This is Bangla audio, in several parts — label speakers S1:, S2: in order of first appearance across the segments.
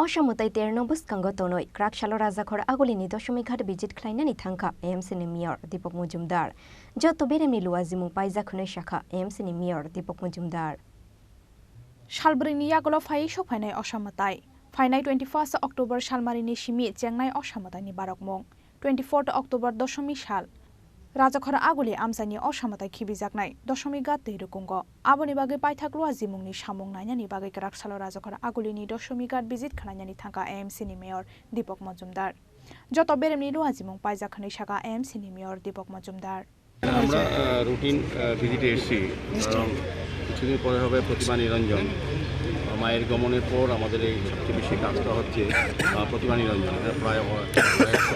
S1: অসমতাই 13 বস্কাঙ্গ তনয় Kraksalo Rajakhor Aguli ni Dashami Ghat visit Khlainani Thangkha AMC ni Mayor Dipak Majumder joto beremni luazimung paijakhunai shakha AMC ni Mayor Dipak Majumder
S2: Shalbrini Yagolo Fai Shopanai Osamatai Fainai 21 October Shalmarini Shimi Jengnai Osamatai ni Barakmong 24 October Dashami Shal Rajakhor Aguli Amsani Osamatai Khibijaknai Dashami Ghat Teirukungo Aboni Bage Paithaklu Azimungni Shamung Nainani Bage Kraksalo Rajakhor Aguli ni Dashami Ghat visit Khlainani Thangkha AMC ni Mayor Dipak Majumder joto beremni luazimung paijakhunai shakha AMC ni Mayor Dipak Majumder
S3: আমরা রুটিন ভিজিটে এসেছি কারণ কিছুদিন পরে হবে প্রতিমা নিরঞ্জন মায়ের গমনের পর আমাদের এই সবচেয়ে বেশি কাজটা হচ্ছে প্রতিমা নিরঞ্জন এটা প্রায়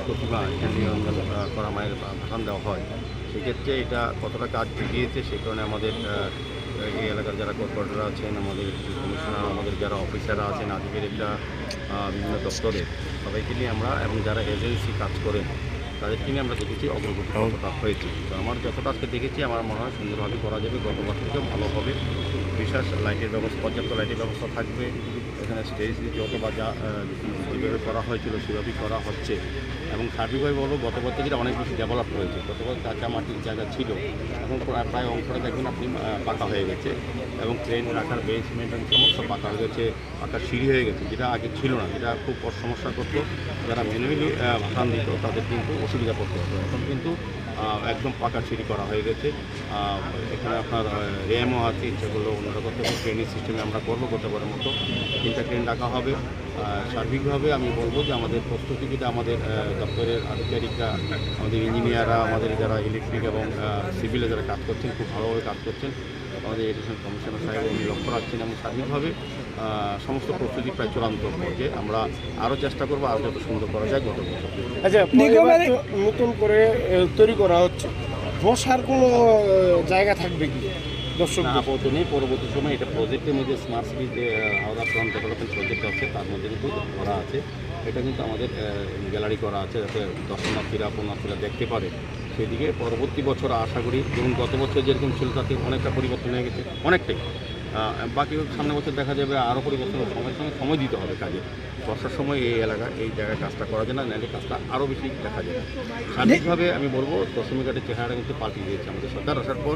S3: প্রতিমা নিরঞ্জন করা মায়ের ভাষণ দেওয়া হয় সেক্ষেত্রে এটা কতটা কাজ এগিয়েছে সেই কারণে আমাদের এই এলাকার যারা কর্পোরেটররা আছেন আমাদের কমিশনার আমাদের যারা অফিসাররা আছেন আধিকারিকরা বিভিন্ন দপ্তরে সবাইকে নিয়ে আমরা এবং যারা এজেন্সি কাজ করেন তাদেরকে নিয়ে আমরা দেখেছি অগ্রগতি কতটা হয়েছে তো আমার যতটা আজকে দেখেছি আমার মনে হয় সুন্দরভাবে করা যাবে গতবার থেকেও ভালো হবে বিশেষ লাইটের ব্যবস্থা পর্যাপ্ত লাইটের ব্যবস্থা থাকবে এখানে স্টেজ যত বা যা যেভাবে করা হয়েছিল সেভাবেই করা হচ্ছে এবং সার্বিকভাবে বলবো গতবার থেকে অনেক বেশি ডেভেলপ হয়েছে গতবার কাঁচা মাটির জায়গা ছিল এখন প্রায় অংশটা দেখবেন আপনি পাকা হয়ে গেছে এবং ট্রেন রাখার বেসমেন্ট সমস্ত পাকা হয়ে গেছে পাকা সিঁড়ি হয়ে গেছে যেটা আগে ছিল না যেটা খুব সমস্যা করতো যারা ম্যানুয়ালি ভাষণ দিত তাদের কিন্তু অসুবিধা পড়তে হতো এখন কিন্তু একদম পাকা সিঁড়ি করা হয়ে গেছে এখানে আপনার র্যামও আছে ইচ্ছাগুলো অন্যরা করতে হবে ট্রেনিং সিস্টেমে আমরা করবো গতবারের মতো 3টা ট্রেন রাখা হবে সার্বিকভাবে আমি বলবো যে আমাদের প্রস্তুতিটা আমাদের দপ্তরের আধিকারিকরা আমাদের ইঞ্জিনিয়াররা আমাদের যারা ইলেকট্রিক এবং সিভিলে যারা কাজ করছেন খুব ভালোভাবে কাজ করছেন আমাদের এডিশনাল কমিশনার সাহেব উনি লক্ষ্য রাখছেন এবং সার্বিকভাবে সমস্ত প্রস্তুতি প্রায় চূড়ান্ত পর্যায়ে আমরা আরও চেষ্টা করবো আরও যত সুন্দর করা যায় গত বছর।
S4: আচ্ছা নতুন করে তৈরি করা হচ্ছে বসার কোনো জায়গা থাকবে কি দর্শক
S3: আপাতত নেই পরবর্তী সময় এটা প্রজেক্টের মধ্যে স্মার্ট সিটি যে হাওড়া ফ্রন্ট ডেভেলপমেন্ট প্রজেক্ট আছে তার মধ্যে কিন্তু করা আছে এটা কিন্তু আমাদের গ্যালারি করা আছে যাতে দর্শনার্থীরা পুণ্যার্থীরা দেখতে পারে সেদিকে পরবর্তী বছর আশা করি যেমন গত বছর যেরকম ছিল তাতে অনেকটা পরিবর্তন হয়ে গেছে অনেকটাই বাকি সামনের বছর দেখা যাবে আরও পরিবর্তনের সময় দিতে হবে কাজে বর্ষার সময় এই এলাকায় এই জায়গায় কাজটা করা যায় না নাহলে কাজটা আরও বেশি দেখা যায় সার্বিকভাবে আমি বলবো দশমী ঘাটের চেহারাটা কিন্তু পাল্টে দিয়েছে আমাদের সরকার আসার পর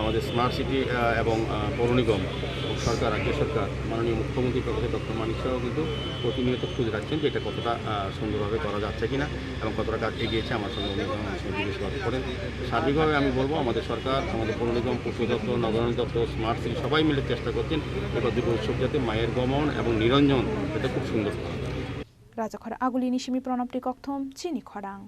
S3: আমাদের স্মার্ট সিটি এবং পৌর নিগম এবং সরকার রাজ্য সরকার মাননীয় মুখ্যমন্ত্রী প্রফেসর ডক্টর মানিক সাহেব কিন্তু প্রতিনিয়ত খুঁজে রাখছেন যে এটা কতটা সুন্দরভাবে করা যাচ্ছে কিনা এবং কতটা কাজ এগিয়েছে আমার সঙ্গে উনি জিজ্ঞাসা করেন সার্বিকভাবে আমি বলবো আমাদের সরকার আমাদের পৌর নিগম পশু দপ্তর নগরায়ণ দপ্তর স্মার্ট সিটি সবাই মিলে চেষ্টা করছেন এবার দুটো উৎসব যাতে মায়ের গমন এবং নিরঞ্জন এটা খুব সুন্দর
S2: Rajakhor Aguli ni Shimi Pranab Tikokthom Chini Khorang